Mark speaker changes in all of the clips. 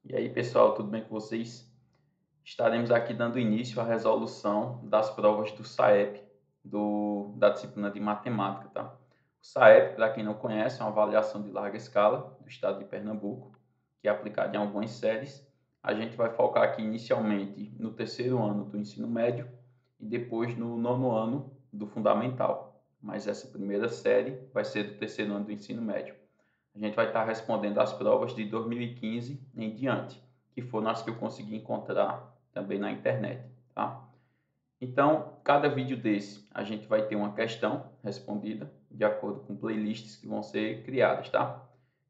Speaker 1: E aí, pessoal, tudo bem com vocês? Estaremos aqui dando início à resolução das provas do SAEP, da disciplina de matemática, tá? O SAEP, para quem não conhece, é uma avaliação de larga escala do estado de Pernambuco, que é aplicada em algumas séries. A gente vai focar aqui inicialmente no terceiro ano do ensino médio e depois no nono ano do fundamental. Mas essa primeira série vai ser do terceiro ano do ensino médio. A gente vai estar respondendo as provas de 2015 em diante, que foram as que eu consegui encontrar também na internet, tá? Então, cada vídeo desse, a gente vai ter uma questão respondida de acordo com playlists que vão ser criadas, tá?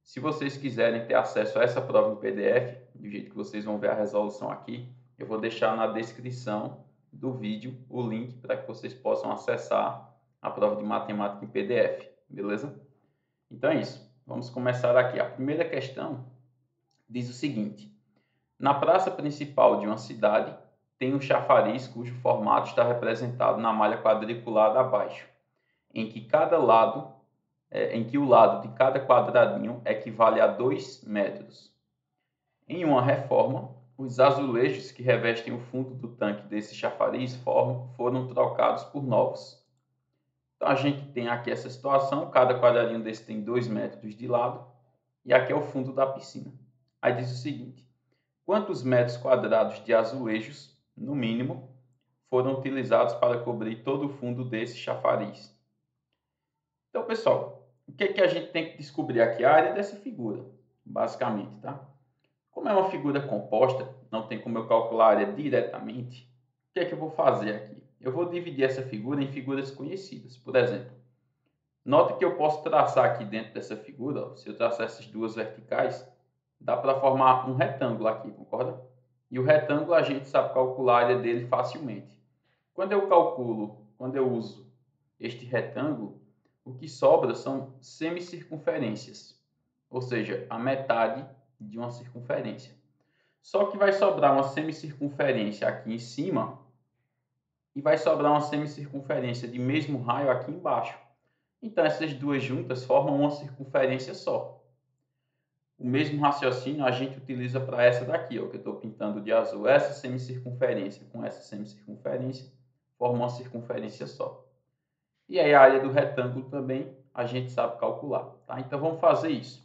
Speaker 1: Se vocês quiserem ter acesso a essa prova em PDF, do jeito que vocês vão ver a resolução aqui, eu vou deixar na descrição do vídeo o link para que vocês possam acessar a prova de matemática em PDF, beleza? Então é isso. Vamos começar aqui. A primeira questão diz o seguinte: na praça principal de uma cidade tem um chafariz cujo formato está representado na malha quadriculada abaixo, em que o lado de cada quadradinho equivale a 2 metros. Em uma reforma, os azulejos que revestem o fundo do tanque desse chafariz foram trocados por novos. Então a gente tem aqui essa situação, cada quadradinho desse tem 2 metros de lado, e aqui é o fundo da piscina. Aí diz o seguinte: quantos metros quadrados de azulejos, no mínimo, foram utilizados para cobrir todo o fundo desse chafariz? Então, pessoal, o que é que a gente tem que descobrir aqui? A área dessa figura, basicamente, tá? Como é uma figura composta, não tem como eu calcular a área diretamente, o que é que eu vou fazer aqui? Eu vou dividir essa figura em figuras conhecidas. Por exemplo, nota que eu posso traçar aqui dentro dessa figura, ó, se eu traçar essas duas verticais, dá para formar um retângulo aqui, concorda? E o retângulo a gente sabe calcular a área dele facilmente. Quando eu uso este retângulo, o que sobra são semicircunferências, ou seja, a metade de uma circunferência. Só que vai sobrar uma semicircunferência aqui em cima e vai sobrar uma semicircunferência de mesmo raio aqui embaixo. Então, essas duas juntas formam uma circunferência só. O mesmo raciocínio a gente utiliza para essa daqui, ó, que eu estou pintando de azul. Essa semicircunferência com essa semicircunferência formam uma circunferência só. E aí a área do retângulo também a gente sabe calcular, tá? Então vamos fazer isso.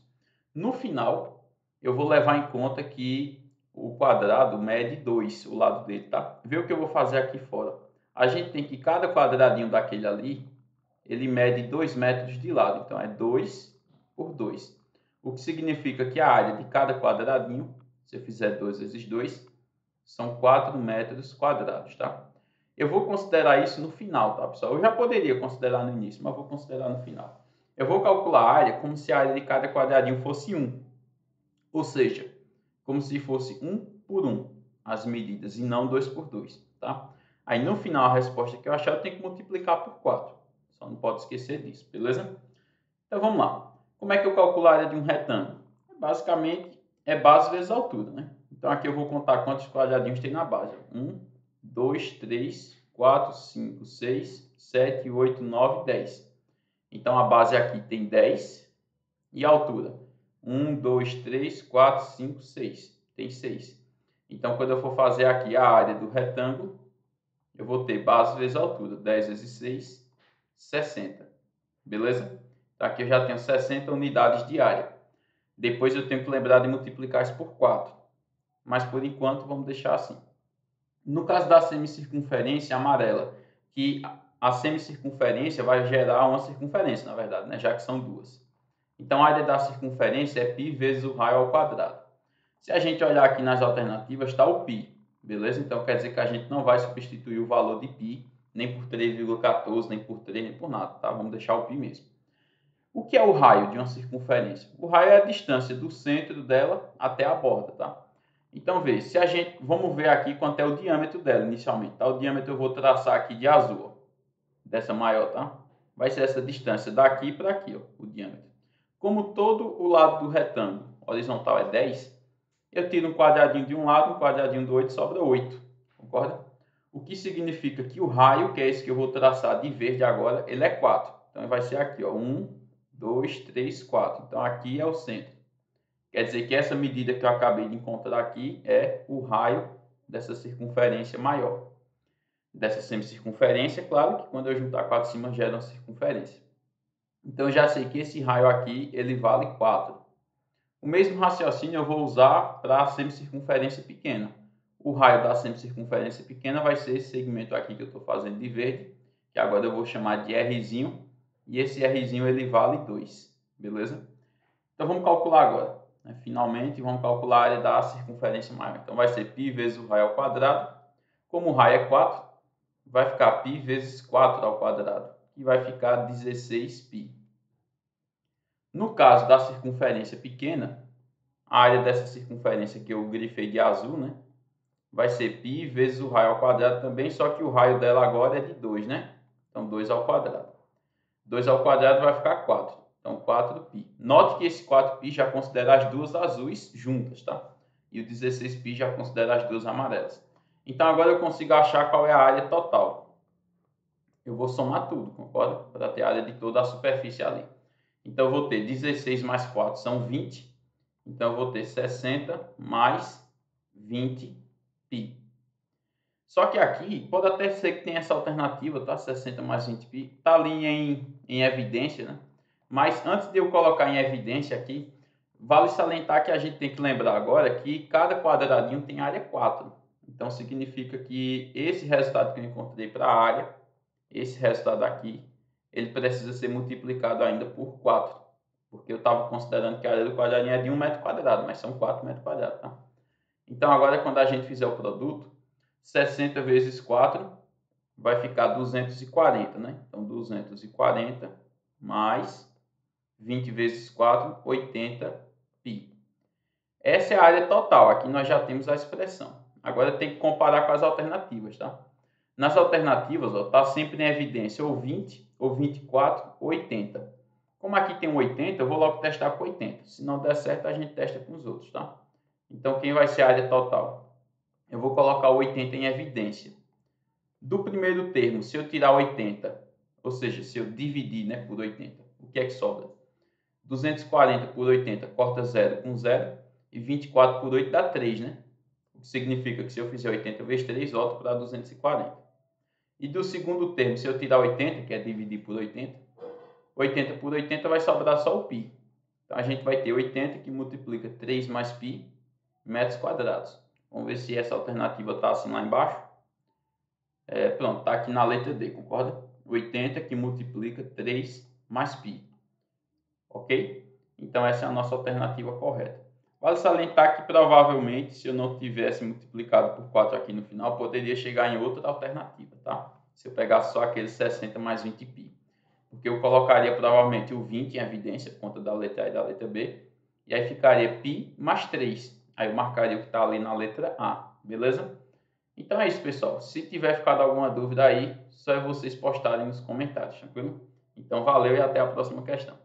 Speaker 1: No final, eu vou levar em conta que o quadrado mede 2, o lado dele, tá? Vê o que eu vou fazer aqui fora. A gente tem que cada quadradinho daquele ali, ele mede 2 metros de lado. Então é 2 por 2. O que significa que a área de cada quadradinho, se eu fizer 2 vezes 2, são 4 metros quadrados, tá? Eu vou considerar isso no final, tá, pessoal? Eu já poderia considerar no início, mas vou considerar no final. Eu vou calcular a área como se a área de cada quadradinho fosse 1. Ou seja, como se fosse 1 por 1 as medidas e não 2 por 2, tá? Aí no final a resposta que eu achar eu tenho que multiplicar por 4. Só não pode esquecer disso, beleza? Então vamos lá. Como é que eu calculo a área de um retângulo? Basicamente é base vezes altura, né? Então aqui eu vou contar quantos quadradinhos tem na base. 1, 2, 3, 4, 5, 6, 7, 8, 9, 10. Então a base aqui tem 10 e a altura 1, 2, 3, 4, 5, 6. Tem 6. Então quando eu for fazer aqui a área do retângulo, eu vou ter base vezes altura. 10 vezes 6, 60. Beleza? Então, aqui eu já tenho 60 unidades de área. Depois eu tenho que lembrar de multiplicar isso por 4. Mas por enquanto vamos deixar assim. No caso da semicircunferência amarela, que a semicircunferência vai gerar uma circunferência, na verdade, né? Já que são duas. Então a área da circunferência é π vezes o raio ao quadrado. Se a gente olhar aqui nas alternativas, está o π. Beleza? Então quer dizer que a gente não vai substituir o valor de π nem por 3,14, nem por 3, nem por nada, tá? Vamos deixar o π mesmo. O que é o raio de uma circunferência? O raio é a distância do centro dela até a borda, tá? Então, veja, se a gente, vamos ver aqui quanto é o diâmetro dela inicialmente, tá? O diâmetro eu vou traçar aqui de azul, ó, dessa maior, tá? Vai ser essa distância daqui para aqui, ó, o diâmetro. Como todo o lado do retângulo horizontal é 10, eu tiro um quadradinho de um lado, um quadradinho do outro, sobra 8, concorda? O que significa que o raio, que é esse que eu vou traçar de verde agora, ele é 4. Então, vai ser aqui, ó, 1, 2, 3, 4. Então, aqui é o centro. Quer dizer que essa medida que eu acabei de encontrar aqui é o raio dessa circunferência maior. Dessa semicircunferência, claro que quando eu juntar 4 em cima gera uma circunferência. Então eu já sei que esse raio aqui ele vale 4. O mesmo raciocínio eu vou usar para a semicircunferência pequena. O raio da semicircunferência pequena vai ser esse segmento aqui que eu estou fazendo de verde, que agora eu vou chamar de Rzinho, e esse Rzinho ele vale 2, beleza? Então vamos calcular agora. Finalmente vamos calcular a área da circunferência maior. Então vai ser π vezes o raio ao quadrado. Como o raio é 4, vai ficar π vezes 4 ao quadrado, que vai ficar 16π. No caso da circunferência pequena, a área dessa circunferência que eu grifei de azul, né, vai ser π vezes o raio ao quadrado também, só que o raio dela agora é de 2, né? Então 2 ao quadrado. 2 ao quadrado vai ficar 4. Então 4π. Note que esse 4π já considera as duas azuis juntas, tá? E o 16π já considera as duas amarelas. Então agora eu consigo achar qual é a área total. Eu vou somar tudo, concorda? Para ter a área de toda a superfície ali. Então eu vou ter 16 mais 4 são 20. Então eu vou ter 60 mais 20π. Só que aqui pode até ser que tenha essa alternativa, tá? 60 mais 20π. Tá ali em evidência, né? Mas antes de eu colocar em evidência aqui, vale salientar que a gente tem que lembrar agora que cada quadradinho tem área 4. Então significa que esse resultado que eu encontrei para a área, esse resultado aqui, ele precisa ser multiplicado ainda por 4. Porque eu estava considerando que a área do quadradinho é de 1 metro quadrado, mas são 4 metros quadrados, tá? Então agora quando a gente fizer o produto, 60 vezes 4 vai ficar 240, né? Então 240 mais 20 vezes 4, 80π. Essa é a área total, aqui nós já temos a expressão. Agora tem que comparar com as alternativas, tá? Nas alternativas, está sempre em evidência ou 20, ou 24, ou 80. Como aqui tem um 80, eu vou logo testar com 80. Se não der certo, a gente testa com os outros, tá? Então, quem vai ser a área total? Eu vou colocar o 80 em evidência. Do primeiro termo, se eu tirar 80, ou seja, se eu dividir, né, por 80, o que é que sobra? 240 por 80 corta 0 com 0 e 24 por 8 dá 3, né? O que significa que se eu fizer 80 vezes 3, volto para 240. E do segundo termo, se eu tirar 80, que é dividir por 80, 80 por 80 vai sobrar só o π. Então a gente vai ter 80 que multiplica 3 mais π metros quadrados. Vamos ver se essa alternativa está assim lá embaixo. Pronto, está aqui na letra D, concorda? 80 que multiplica 3 mais π. Ok? Então essa é a nossa alternativa correta. Vale salientar que provavelmente, se eu não tivesse multiplicado por 4 aqui no final, poderia chegar em outra alternativa, tá? Se eu pegasse só aquele 60 mais 20π. Porque eu colocaria provavelmente o 20 em evidência, por conta da letra A e da letra B. E aí ficaria π mais 3. Aí eu marcaria o que está ali na letra A, beleza? Então é isso, pessoal. Se tiver ficado alguma dúvida aí, só é vocês postarem nos comentários, tranquilo? Então valeu e até a próxima questão.